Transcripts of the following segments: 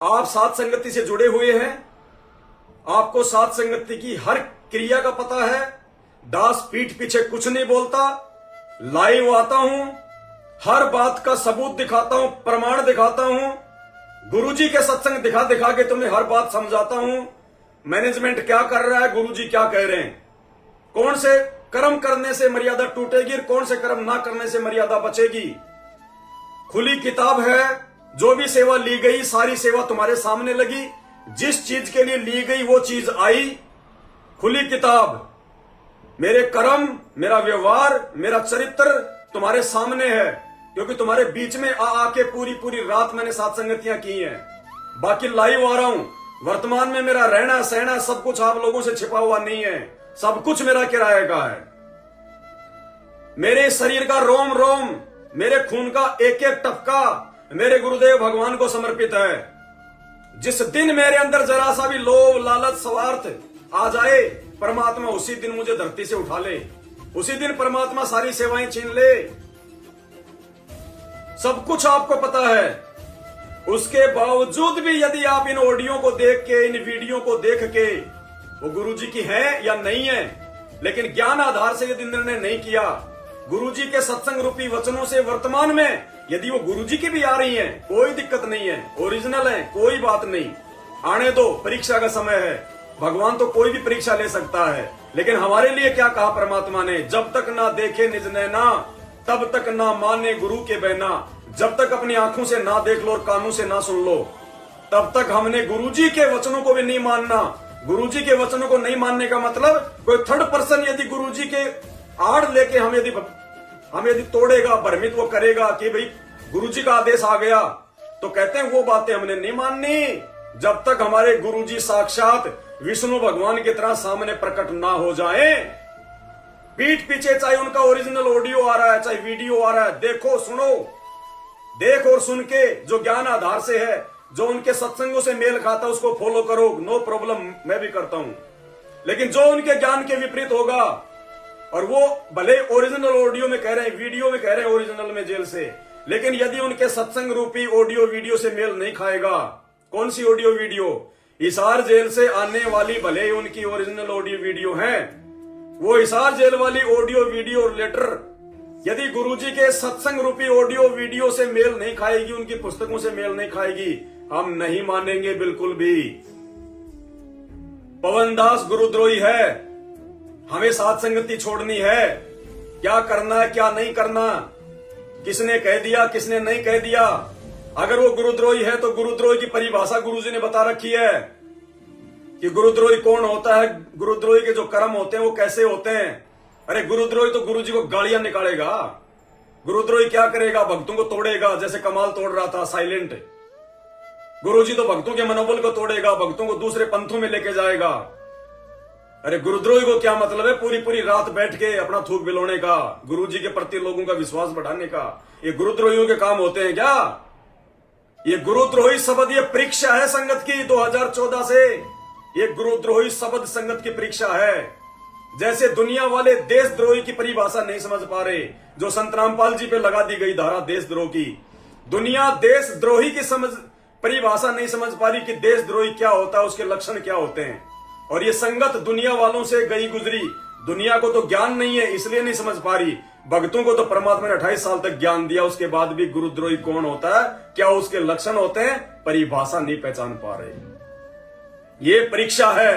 आप सात संगति से जुड़े हुए हैं। आपको सात संगति की हर क्रिया का पता है। दास पीठ पीछे कुछ नहीं बोलता। लाइव आता हूं, हर बात का सबूत दिखाता हूं, प्रमाण दिखाता हूं। गुरुजी के सत्संग दिखा दिखा के तुम्हें हर बात समझाता हूं। मैनेजमेंट क्या कर रहा है, गुरुजी क्या कह रहे हैं, कौन से कर्म करने से मर्यादा टूटेगी, कौन से कर्म ना करने से मर्यादा बचेगी। खुली किताब है। जो भी सेवा ली गई सारी सेवा तुम्हारे सामने लगी। जिस चीज के लिए ली गई वो चीज आई। खुली किताब। मेरे कर्म, मेरा व्यवहार, मेरा चरित्र तुम्हारे सामने है, क्योंकि तुम्हारे बीच में आके पूरी पूरी रात मैंने सात संगतियां की हैं। बाकी लाइव आ रहा हूं। वर्तमान में मेरा रहना सहना सब कुछ आप लोगों से छिपा हुआ नहीं है। सब कुछ मेरा किराए का है। मेरे शरीर का रोम रोम, मेरे खून का एक एक टपका मेरे गुरुदेव भगवान को समर्पित है। जिस दिन मेरे अंदर जरा सा भी लोभ लालच स्वार्थ आ जाए, परमात्मा उसी दिन मुझे धरती से उठा ले। उसी दिन परमात्मा सारी सेवाएं छीन ले। सब कुछ आपको पता है। उसके बावजूद भी यदि आप इन ऑडियो को देख के, इन वीडियो को देख के वो गुरुजी की है या नहीं है, लेकिन ज्ञान आधार से यदि निर्णय नहीं किया, गुरुजी के सत्संग रूपी वचनों से वर्तमान में यदि वो गुरुजी की भी आ रही हैं, कोई दिक्कत नहीं है, ओरिजिनल है, कोई बात नहीं। आने दो, परीक्षा का समय है। भगवान तो कोई भी परीक्षा ले सकता है, लेकिन हमारे लिए क्या कहा परमात्मा ने, जब तक ना देखे निज नैना तब तक ना माने गुरु के बहना। जब तक अपनी आंखों से ना देख लो और कानों से ना सुन लो, तब तक हमने गुरुजी के वचनों को भी नहीं मानना। गुरुजी के वचनों को नहीं मानने का मतलब, कोई थर्ड पर्सन यदि गुरुजी के आड़ लेके हम यदि तोड़ेगा, भ्रमित वो करेगा कि भाई गुरुजी का आदेश आ गया, तो कहते हैं वो बातें हमने नहीं माननी जब तक हमारे गुरुजी साक्षात विष्णु भगवान की तरह सामने प्रकट ना हो जाएं। पीठ पीछे चाहे उनका ओरिजिनल ऑडियो आ रहा है, चाहे वीडियो आ रहा है, देखो सुनो, देख और सुन के जो ज्ञान आधार से है, जो उनके सत्संगों से मेल खाता, उसको फॉलो करो, नो प्रॉब्लम, मैं भी करता हूं। लेकिन जो उनके ज्ञान के विपरीत होगा, और वो भले ओरिजिनल ऑडियो में कह रहे हैं, वीडियो में कह रहे हैं ओरिजिनल में जेल से, लेकिन यदि उनके सत्संग रूपी ऑडियो वीडियो से मेल नहीं खाएगा, कौन सी ऑडियो वीडियो, हिसार जेल से आने वाली भले ही उनकी ओरिजिनल ऑडियो वीडियो है, वो हिसार जेल वाली ऑडियो वीडियो लेटर यदि गुरुजी के सत्संग रूपी ऑडियो वीडियो से मेल नहीं खाएगी, उनकी पुस्तकों से मेल नहीं खाएगी, हम नहीं मानेंगे बिल्कुल भी। पवन दास गुरुद्रोही है। हमें सात संगति छोड़नी है। क्या करना है क्या नहीं करना, किसने कह दिया किसने नहीं कह दिया। अगर वो गुरुद्रोही है तो गुरुद्रोही की परिभाषा गुरुजी ने बता रखी है कि गुरुद्रोही कौन होता है, गुरुद्रोही के जो कर्म होते हैं वो कैसे होते हैं। अरे गुरुद्रोही तो गुरुजी को गालियां निकालेगा। गुरुद्रोही क्या करेगा, भक्तों को तोड़ेगा, जैसे कमाल तोड़ रहा था साइलेंट। गुरुजी तो भक्तों के मनोबल को तोड़ेगा, भक्तों को दूसरे पंथों में लेके जाएगा। अरे गुरुद्रोही को क्या मतलब है पूरी पूरी रात बैठ के अपना थूक बिलोने का, गुरुजी के प्रति लोगों का विश्वास बढ़ाने का। ये गुरुद्रोहियों के काम होते हैं क्या? ये गुरुद्रोही शब्द, ये परीक्षा है संगत की 2014 से। ये गुरुद्रोही शब्द संगत की परीक्षा है। जैसे दुनिया वाले देशद्रोही की परिभाषा नहीं समझ पा रहे, जो संत रामपाल जी पे लगा दी गई धारा देशद्रोह की, दुनिया देशद्रोही की परिभाषा नहीं समझ पा रही कि देशद्रोही क्या होता है, उसके लक्षण क्या होते हैं। और ये संगत दुनिया वालों से गई गुजरी, दुनिया को तो ज्ञान नहीं है इसलिए नहीं समझ पा रही। भक्तों को तो परमात्मा ने 28 साल तक ज्ञान दिया, उसके बाद भी गुरुद्रोही कौन होता है, क्या उसके लक्षण होते हैं, परिभाषा नहीं पहचान पा रहे। ये परीक्षा है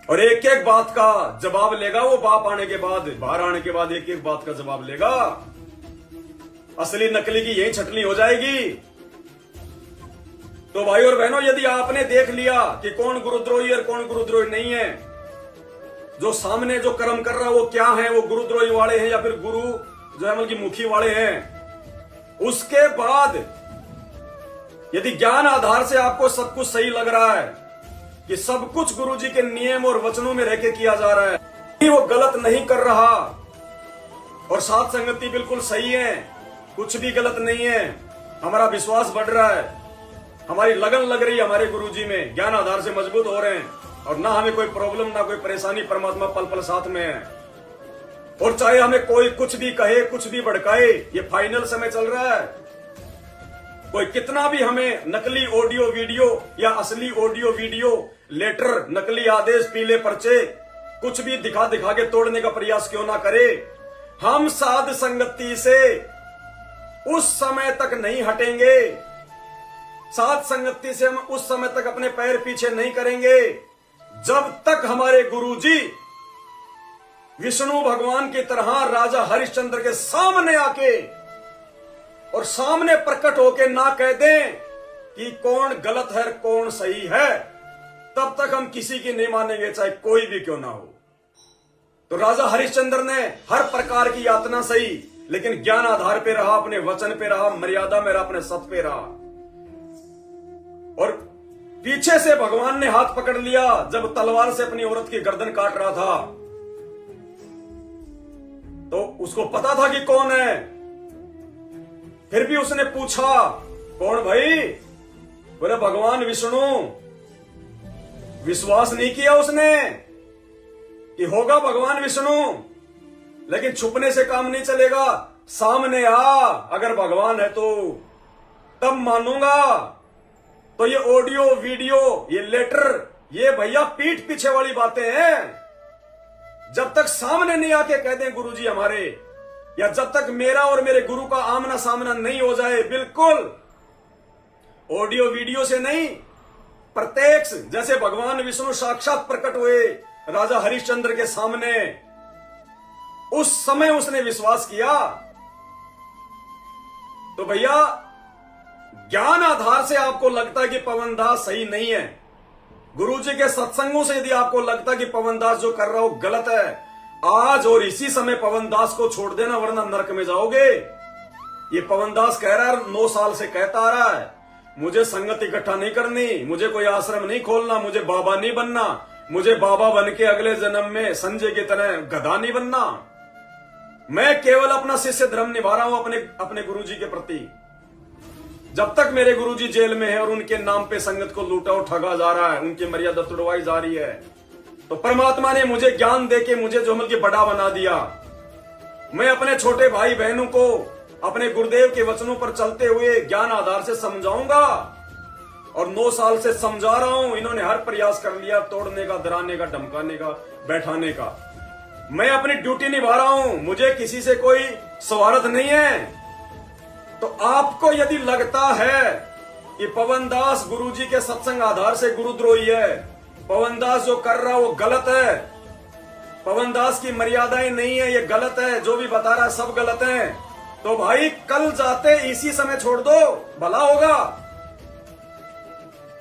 और एक एक बात का जवाब लेगा वो बाप आने के बाद, बाहर आने के बाद एक एक बात का जवाब लेगा। असली नकली की यही छटनी हो जाएगी। तो भाई और बहनों, यदि आपने देख लिया कि कौन गुरुद्रोही और कौन गुरुद्रोही नहीं है, जो सामने जो कर्म कर रहा है वो क्या है, वो गुरुद्रोही वाले हैं या फिर गुरु जो है मतलब मुखी वाले हैं, उसके बाद यदि ज्ञान आधार से आपको सब कुछ सही लग रहा है कि सब कुछ गुरुजी के नियम और वचनों में रह के किया जा रहा है, वो गलत नहीं कर रहा और सात संगति बिल्कुल सही है, कुछ भी गलत नहीं है, हमारा विश्वास बढ़ रहा है, हमारी लगन लग रही है हमारे गुरुजी में, ज्ञान आधार से मजबूत हो रहे हैं और ना हमें कोई प्रॉब्लम ना कोई परेशानी, परमात्मा पल पल साथ में है। और चाहे हमें कोई कुछ भी कहे, कुछ भी भड़काए, ये फाइनल समय चल रहा है। कोई कितना भी हमें नकली ऑडियो वीडियो या असली ऑडियो वीडियो, लेटर, नकली आदेश, पीले पर्चे, कुछ भी दिखा दिखा के तोड़ने का प्रयास क्यों ना करे, हम साध संगति से उस समय तक नहीं हटेंगे। साध संगति से हम उस समय तक अपने पैर पीछे नहीं करेंगे जब तक हमारे गुरुजी विष्णु भगवान की तरह राजा हरिश्चंद्र के सामने आके और सामने प्रकट होके ना कह दें कि कौन गलत है कौन सही है, तब तक हम किसी की नहीं मानेंगे, चाहे कोई भी क्यों ना हो। तो राजा हरिश्चंद्र ने हर प्रकार की यातना सही, लेकिन ज्ञान आधार पे रहा, अपने वचन पे रहा, मर्यादा में रहा, अपने सत पे रहा। और पीछे से भगवान ने हाथ पकड़ लिया जब तलवार से अपनी औरत की गर्दन काट रहा था, तो उसको पता था कि कौन है, फिर भी उसने पूछा कौन भाई? बोले भगवान विष्णु। विश्वास नहीं किया उसने कि होगा भगवान विष्णु, लेकिन छुपने से काम नहीं चलेगा, सामने आ, अगर भगवान है तो तब मानूंगा। तो ये ऑडियो वीडियो, ये लेटर, ये भैया पीठ पीछे वाली बातें हैं। जब तक सामने नहीं आके कह दें गुरुजी हमारे, या जब तक मेरा और मेरे गुरु का आमना सामना नहीं हो जाए, बिल्कुल ऑडियो वीडियो से नहीं, प्रत्यक्ष, जैसे भगवान विष्णु साक्षात प्रकट हुए राजा हरिश्चंद्र के सामने, उस समय उसने विश्वास किया। तो भैया ज्ञान आधार से आपको लगता है कि पवनदास सही नहीं है, गुरुजी के सत्संगों से यदि आपको लगता है कि पवनदास जो कर रहा हो गलत है, आज और इसी समय पवनदास को छोड़ देना, वरना नरक में जाओगे। ये पवनदास कह रहा है, 9 साल से कहता आ रहा है, मुझे संगत इकट्ठा नहीं करनी, मुझे कोई आश्रम नहीं खोलना, मुझे बाबा नहीं बनना, मुझे बाबा बन के अगले जन्म में संजय की तरह गधा नहीं बनना। मैं केवल अपना शिष्य धर्म निभा रहा हूं अपने गुरुजी के प्रति। जब तक मेरे गुरुजी जेल में है और उनके नाम पे संगत को लूटा और ठगा जा रहा है, उनकी मर्यादा तोड़वाई जा रही है, तो परमात्मा ने मुझे ज्ञान देके मुझे जो के बड़ा बना दिया। मैं अपने छोटे भाई बहनों को अपने गुरुदेव के वचनों पर चलते हुए ज्ञान आधार से समझाऊंगा, और 9 साल से समझा रहा हूं। इन्होंने हर प्रयास कर लिया तोड़ने का, डराने का, धमकाने का, बैठाने का। मैं अपनी ड्यूटी निभा रहा हूं, मुझे किसी से कोई स्वार्थ नहीं है। तो आपको यदि लगता है कि पवनदास गुरुजी के सत्संग आधार से गुरुद्रोही है, पवनदास जो कर रहा है वो गलत है, पवनदास की मर्यादाएं नहीं है, ये गलत है, जो भी बता रहा है सब गलत है, तो भाई कल जाते इसी समय छोड़ दो, भला होगा।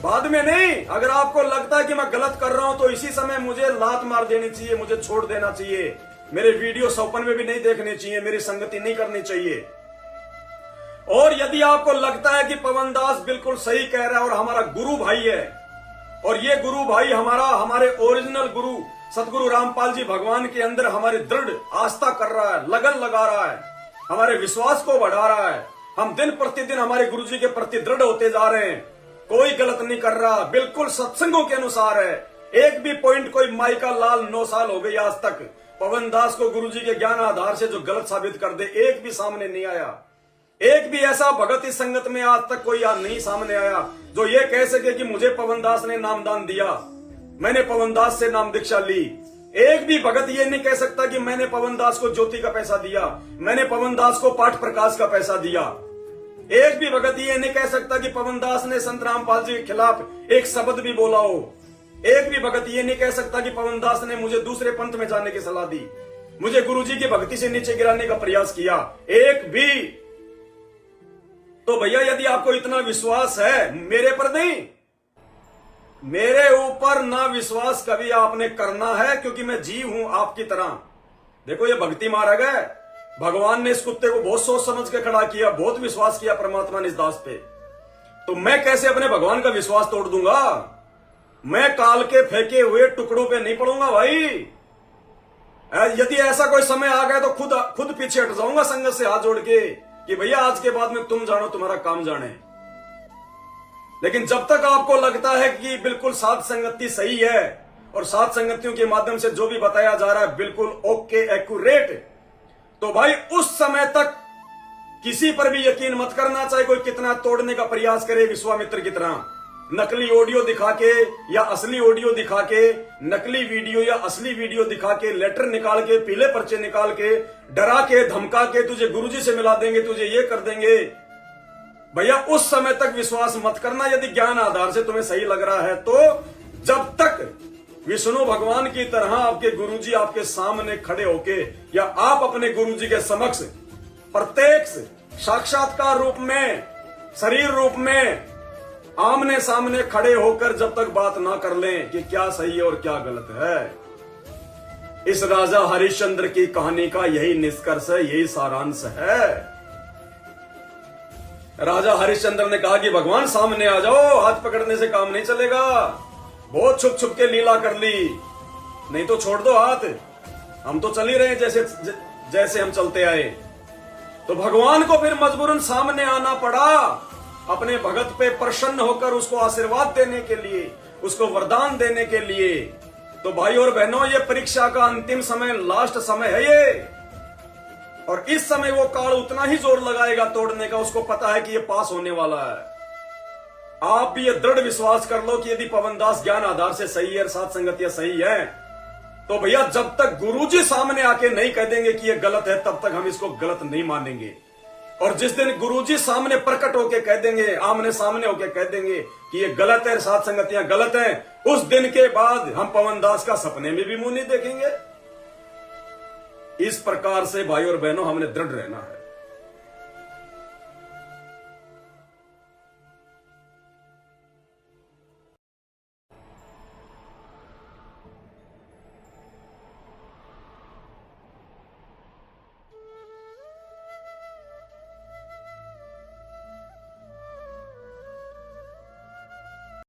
बाद में नहीं। अगर आपको लगता है कि मैं गलत कर रहा हूं तो इसी समय मुझे लात मार देनी चाहिए, मुझे छोड़ देना चाहिए, मेरे वीडियो सौपन में भी नहीं देखने चाहिए, मेरी संगति नहीं करनी चाहिए। और यदि आपको लगता है कि पवनदास बिल्कुल सही कह रहा है और हमारा गुरु भाई है, और ये गुरु भाई हमारे ओरिजिनल गुरु सतगुरु रामपाल जी भगवान के अंदर हमारी दृढ़ आस्था कर रहा है, लगन लगा रहा है, हमारे विश्वास को बढ़ा रहा है, हम दिन प्रतिदिन हमारे गुरुजी के प्रति दृढ़ होते जा रहे हैं, कोई गलत नहीं कर रहा, बिल्कुल सत्संगों के अनुसार है। एक भी पॉइंट कोई माई का लाल 9 साल हो गई आज तक पवनदास को गुरुजी के ज्ञान आधार से जो गलत साबित कर दे, एक भी सामने नहीं आया। एक भी ऐसा भगत इस संगत में आज तक कोई नहीं सामने आया जो ये कह सके कि मुझे पवनदास ने नामदान दिया, मैंने पवनदास से नाम दीक्षा ली। एक भी भगत ये नहीं कह सकता कि मैंने पवनदास को ज्योति का पैसा दिया, मैंने पवनदास को पाठ प्रकाश का पैसा दिया। एक भी भगत ये नहीं कह सकता कि पवनदास ने संत रामपाल जी के खिलाफ एक शब्द भी बोला हो। एक भी भगत ये नहीं कह सकता कि पवनदास ने मुझे दूसरे पंथ में जाने की सलाह दी, मुझे गुरुजी की भक्ति से नीचे गिराने का प्रयास किया, एक भी। तो भैया यदि आपको इतना विश्वास है मेरे पर नहीं, मेरे ऊपर ना विश्वास कभी आपने करना है, क्योंकि मैं जीव हूं आपकी तरह। देखो ये भक्ति मार्ग है, भगवान ने इस कुत्ते को बहुत सोच समझ के खड़ा किया, बहुत विश्वास किया परमात्मा ने इस दास पे। तो मैं कैसे अपने भगवान का विश्वास तोड़ दूंगा? मैं काल के फेंके हुए टुकड़ों पे नहीं पड़ूंगा भाई। यदि ऐसा कोई समय आ गया तो खुद पीछे हट जाऊंगा संगत से हाथ जोड़ के कि भैया आज के बाद में तुम जानो, तुम्हारा काम जाने। लेकिन जब तक आपको लगता है कि बिल्कुल साध संगति सही है और साध संगतियों के माध्यम से जो भी बताया जा रहा है बिल्कुल ओके एक्यूरेट, तो भाई उस समय तक किसी पर भी यकीन मत करना, चाहे कोई कितना तोड़ने का प्रयास करे विश्वामित्र की तरह। नकली ऑडियो दिखा के या असली ऑडियो दिखा के, नकली वीडियो या असली वीडियो दिखा के, लेटर निकाल के, पीले पर्चे निकाल के, डरा के, धमका के तुझे गुरुजी से मिला देंगे, तुझे ये कर देंगे। भैया उस समय तक विश्वास मत करना यदि ज्ञान आधार से तुम्हें सही लग रहा है तो। जब तक विष्णु भगवान की तरह आपके गुरुजी आपके सामने खड़े होके या आप अपने गुरुजी के समक्ष प्रत्यक्ष साक्षात्कार रूप में, शरीर रूप में आमने सामने खड़े होकर जब तक बात ना कर लें कि क्या सही है और क्या गलत है। इस राजा हरिश्चंद्र की कहानी का यही निष्कर्ष है, यही सारांश है। राजा हरिश्चंद्र ने कहा कि भगवान सामने आ जाओ, हाथ पकड़ने से काम नहीं चलेगा। बहुत छुप छुप के लीला कर ली, नहीं तो छोड़ दो हाथ, हम तो चल ही रहे हैं जैसे हम चलते आए। तो भगवान को फिर मजबूरन सामने आना पड़ा, अपने भगत पे प्रसन्न होकर उसको आशीर्वाद देने के लिए, उसको वरदान देने के लिए। तो भाई और बहनों, ये परीक्षा का अंतिम समय, लास्ट समय है ये, और इस समय वो काल उतना ही जोर लगाएगा तोड़ने का, उसको पता है कि ये पास होने वाला है। आप भी ये दृढ़ विश्वास कर लो कि यदि पवनदास ज्ञान आधार से सही है, सात संगतियां सही है, तो भैया जब तक गुरुजी सामने आके नहीं कह देंगे कि ये गलत है, तब तक हम इसको गलत नहीं मानेंगे। और जिस दिन गुरुजी सामने प्रकट होके कह देंगे, आमने सामने होके कह देंगे कि ये गलत है, सात संगतियां गलत है, उस दिन के बाद हम पवनदास का सपने में भी मुंह नहीं देखेंगे। इस प्रकार से भाई और बहनों हमने दृढ़ रहना है।